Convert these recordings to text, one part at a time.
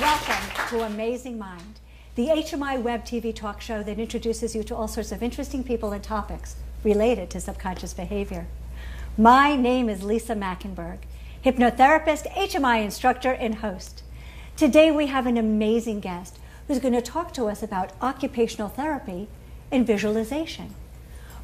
Welcome to Amazing Mind, the HMI web TV talk show that introduces you to all sorts of interesting people and topics related to subconscious behavior. My name is Lisa Machenberg, hypnotherapist, HMI instructor, and host. Today we have an amazing guest who's going to talk to us about occupational therapy and visualization.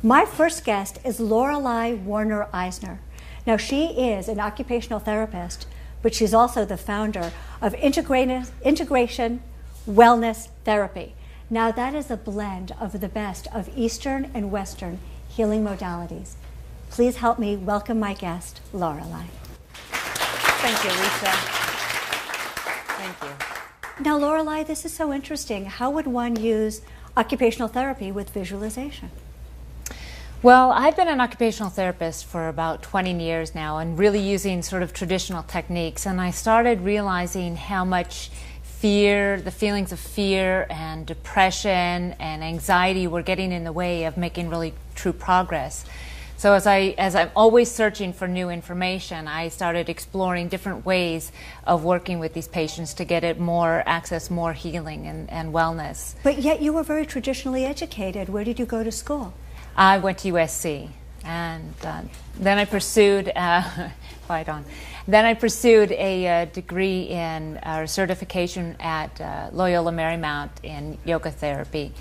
My first guest is Lorelei Warner-Eisner. Now, she is an occupational therapist, but she's also the founder of Integration Wellness Therapy. Now, that is a blend of the best of Eastern and Western healing modalities. Please help me welcome my guest, Lorelei. Thank you, Lisa. Thank you. Now, Lorelei, this is so interesting. How would one use occupational therapy with visualization? Well, I've been an occupational therapist for about 20 years now and really using sort of traditional techniques. And I started realizing how much fear, the feelings of fear and depression and anxiety were getting in the way of making really true progress. So as I'm always searching for new information, I started exploring different ways of working with these patients to get it more access, more healing and wellness. But yet you were very traditionally educated. Where did you go to school? I went to USC, and then I pursued Then I pursued a degree in certification at Loyola Marymount in yoga therapy,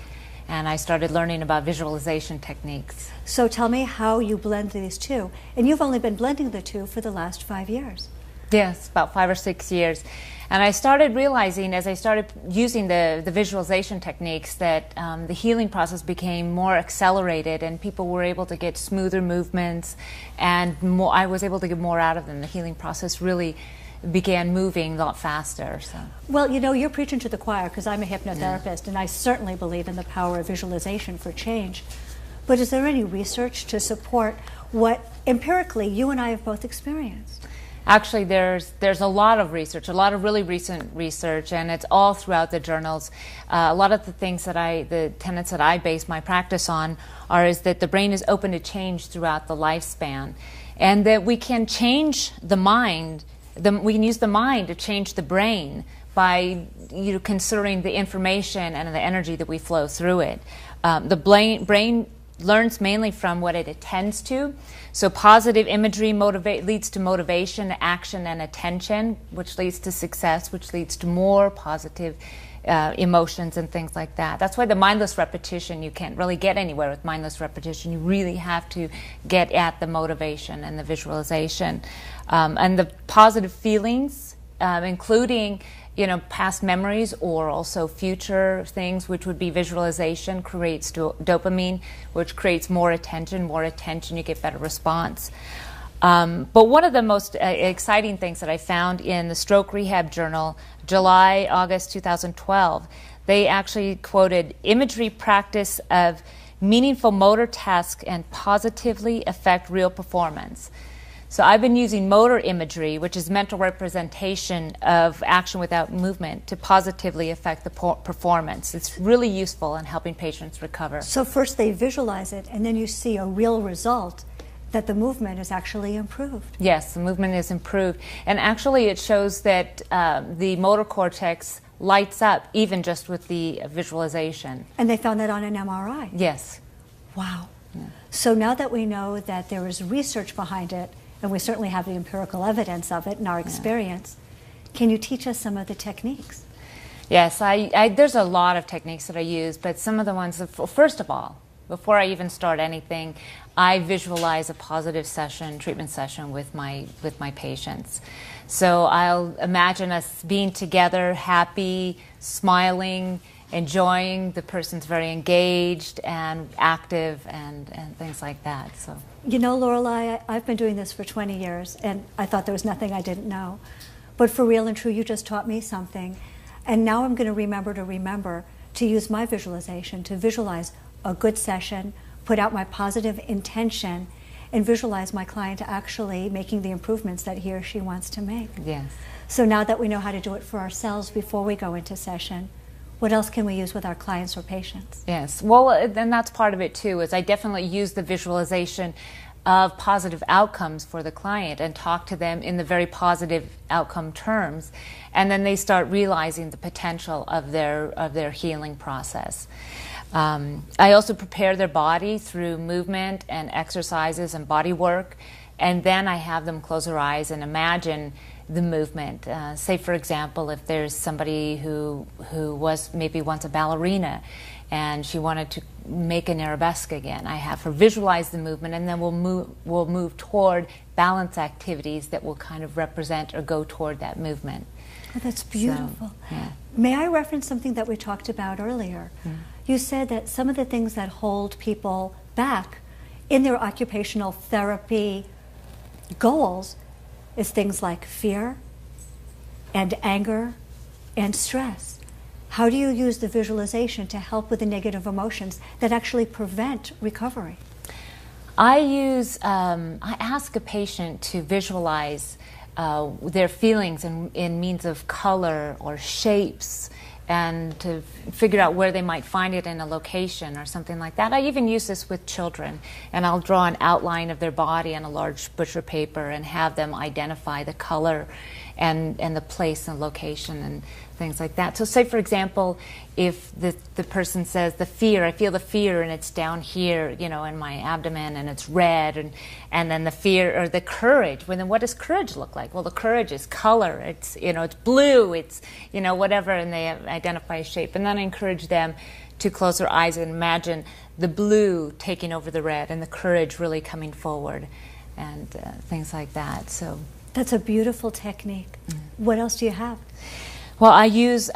and I started learning about visualization techniques. So tell me how you blend these two. And you've only been blending the two for the last 5 years. Yes, about 5 or 6 years. And I started realizing as I started using the visualization techniques that the healing process became more accelerated and people were able to get smoother movements and I was able to get more out of them. The healing process really began moving a lot faster. So. Well, you know, you're preaching to the choir because I'm a hypnotherapist and I certainly believe in the power of visualization for change. But is there any research to support what empirically you and I have both experienced? Actually, there's a lot of research, a lot of really recent research, and it's all throughout the journals. A lot of the things the tenets that I base my practice on is that the brain is open to change throughout the lifespan, and that we can change the mind. We can use the mind to change the brain by considering the information and the energy that we flow through it. The brain learns mainly from what it attends to. So positive imagery leads to motivation, action, and attention, which leads to success, which leads to more positive emotions and things like that. That's why the mindless repetition, you can't really get anywhere with mindless repetition. You really have to get at the motivation and the visualization. And the positive feelings, including past memories or also future things, which would be visualization, creates dopamine, which creates more attention, you get better response. But one of the most exciting things that I found in the Stroke Rehab Journal, August 2012, they actually quoted imagery practice of meaningful motor tasks and positively affect real performance. So I've been using motor imagery, which is mental representation of action without movement, to positively affect the performance. It's really useful in helping patients recover. So first they visualize it, and then you see a real result that the movement is actually improved. Yes, the movement is improved. And actually it shows that the motor cortex lights up even just with the visualization. And they found that on an MRI? Yes. Wow. Yeah. So now that we know that there is research behind it, and we certainly have the empirical evidence of it in our experience, can you teach us some of the techniques? Yes, there's a lot of techniques that I use, but some of the ones, first of all, before I even start anything, I visualize a positive treatment session with my patients. So I'll imagine us being together, happy, smiling, enjoying, the person's very engaged and active and things like that. So. You know, Lorelei, I've been doing this for 20 years, and I thought there was nothing I didn't know. But for real and true, you just taught me something. And now I'm going to remember to use my visualization to visualize a good session, put out my positive intention, and visualize my client actually making the improvements that he or she wants to make. Yes. So now that we know how to do it for ourselves before we go into session, what else can we use with our clients or patients? Yes, well, and that's part of it too, is I definitely use the visualization of positive outcomes for the client and talk to them in the very positive outcome terms, and then they start realizing the potential of their healing process. I also prepare their body through movement and exercises and body work, and then I have them close their eyes and imagine the movement. Say, for example, if there's somebody who was maybe once a ballerina and she wanted to make an arabesque again, I have her visualize the movement, and then we'll move toward balance activities that will kind of represent or go toward that movement. Oh, that's beautiful. So, yeah. May I reference something that we talked about earlier? You said that some of the things that hold people back in their occupational therapy goals is things like fear and anger and stress. How do you use the visualization to help with the negative emotions that actually prevent recovery? I ask a patient to visualize their feelings in means of color or shapes, and to figure out where they might find it in a location or something like that. I even use this with children, and I'll draw an outline of their body on a large butcher paper and have them identify the color and the place and location and things like that. So say, for example, if the person says the fear, I feel the fear and it's down here, you know, in my abdomen, and it's red, and then the fear or the courage. Well, then what does courage look like? Well, the courage is color. It's, you know, it's blue, it's, you know, whatever, and they identify a shape. And then I encourage them to close their eyes and imagine the blue taking over the red and the courage really coming forward, and things like that. So that's a beautiful technique. What else do you have? Well, I use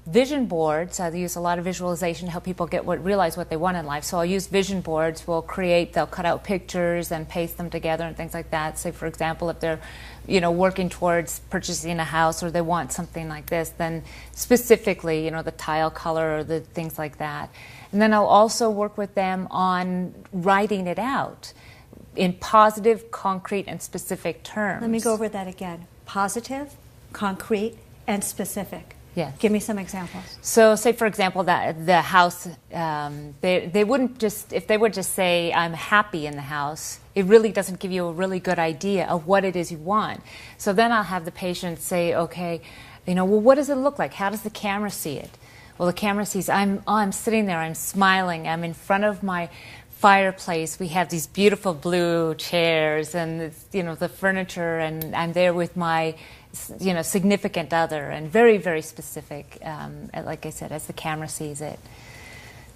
vision boards. I use a lot of visualization to help people realize what they want in life. So I'll use vision boards. They'll cut out pictures and paste them together and things like that. Say, for example, if they're, you know, working towards purchasing a house, or they want something like this, then specifically, you know, the tile color or the things like that. And then I'll also work with them on writing it out in positive, concrete, and specific terms. Let me go over that again. Positive, concrete, and specific. Yeah. Give me some examples. So say, for example, that the house, they wouldn't just, if they would just say, I'm happy in the house, it really doesn't give you a really good idea of what it is you want. So then I'll have the patient say, okay, you know, well, what does it look like? How does the camera see it? Well, the camera sees, I'm sitting there, I'm smiling, I'm in front of my fireplace. We have these beautiful blue chairs and, you know, the furniture, and I'm there with my, you know, significant other, and very, very specific, like I said, as the camera sees it.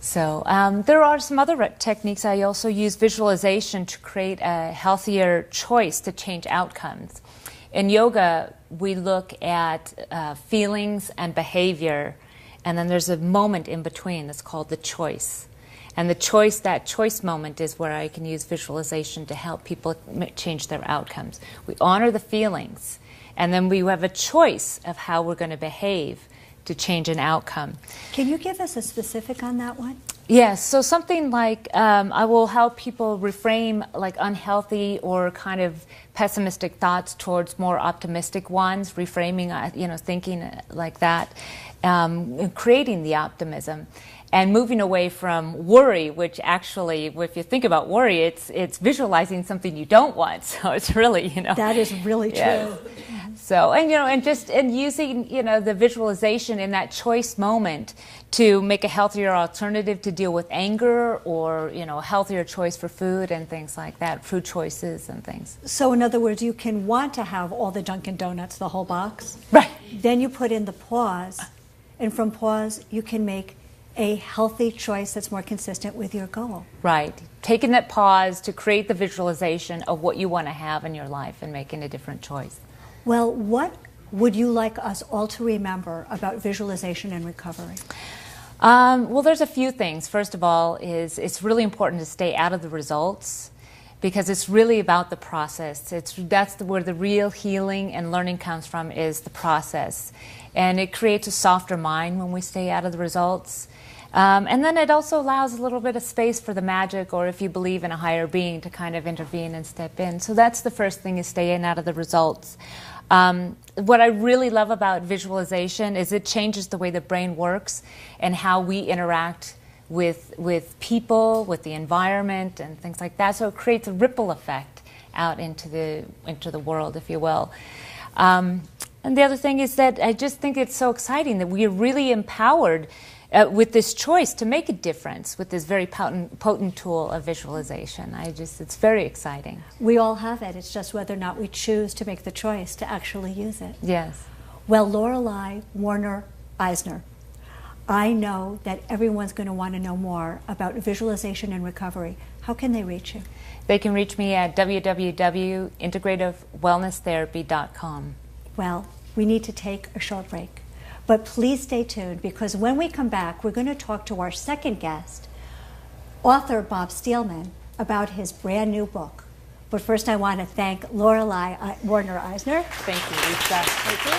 So there are some other techniques. I also use visualization to create a healthier choice to change outcomes. In yoga, we look at feelings and behavior, and then there's a moment in between that's called the choice. And that choice moment is where I can use visualization to help people change their outcomes. We honor the feelings, and then we have a choice of how we're going to behave to change an outcome. Can you give us a specific on that one? Yes, so something like I will help people reframe like unhealthy or kind of pessimistic thoughts towards more optimistic ones, reframing, you know, thinking like that, creating the optimism. And moving away from worry, which actually, if you think about worry, it's visualizing something you don't want. So it's really, you know. That is really true. So, and, you know, and using, you know, the visualization in that choice moment to make a healthier alternative to deal with anger, or, you know, a healthier choice for food and things like that, food choices and things. So in other words, you can want to have all the Dunkin' Donuts, the whole box. Right. Then you put in the pause, and from pause you can make a healthy choice that's more consistent with your goal. Right. Taking that pause to create the visualization of what you want to have in your life and making a different choice. Well, what would you like us all to remember about visualization and recovery? Well, there's a few things. First of all, it's really important to stay out of the results, because it's really about the process. That's where the real healing and learning comes from, is the process. And it creates a softer mind when we stay out of the results. And then it also allows a little bit of space for the magic, or if you believe in a higher being, to kind of intervene and step in. So that's the first thing, is staying out of the results. What I really love about visualization is it changes the way the brain works and how we interact with people, with the environment, and things like that. So it creates a ripple effect out into the world, if you will. And the other thing is that I just think it's so exciting that we are really empowered with this choice to make a difference with this very potent tool of visualization. It's very exciting. We all have it. It's just whether or not we choose to make the choice to actually use it. Yes. Well, Lorelei Warner Eisner, I know that everyone's going to want to know more about visualization and recovery. How can they reach you? They can reach me at www.integrativewellnesstherapy.com. Well, we need to take a short break. But please stay tuned, because when we come back, we're going to talk to our second guest, author Bob Steelman, about his brand new book. But first I want to thank Lorelei Warner Eisner. Thank you, Lisa. Thank you.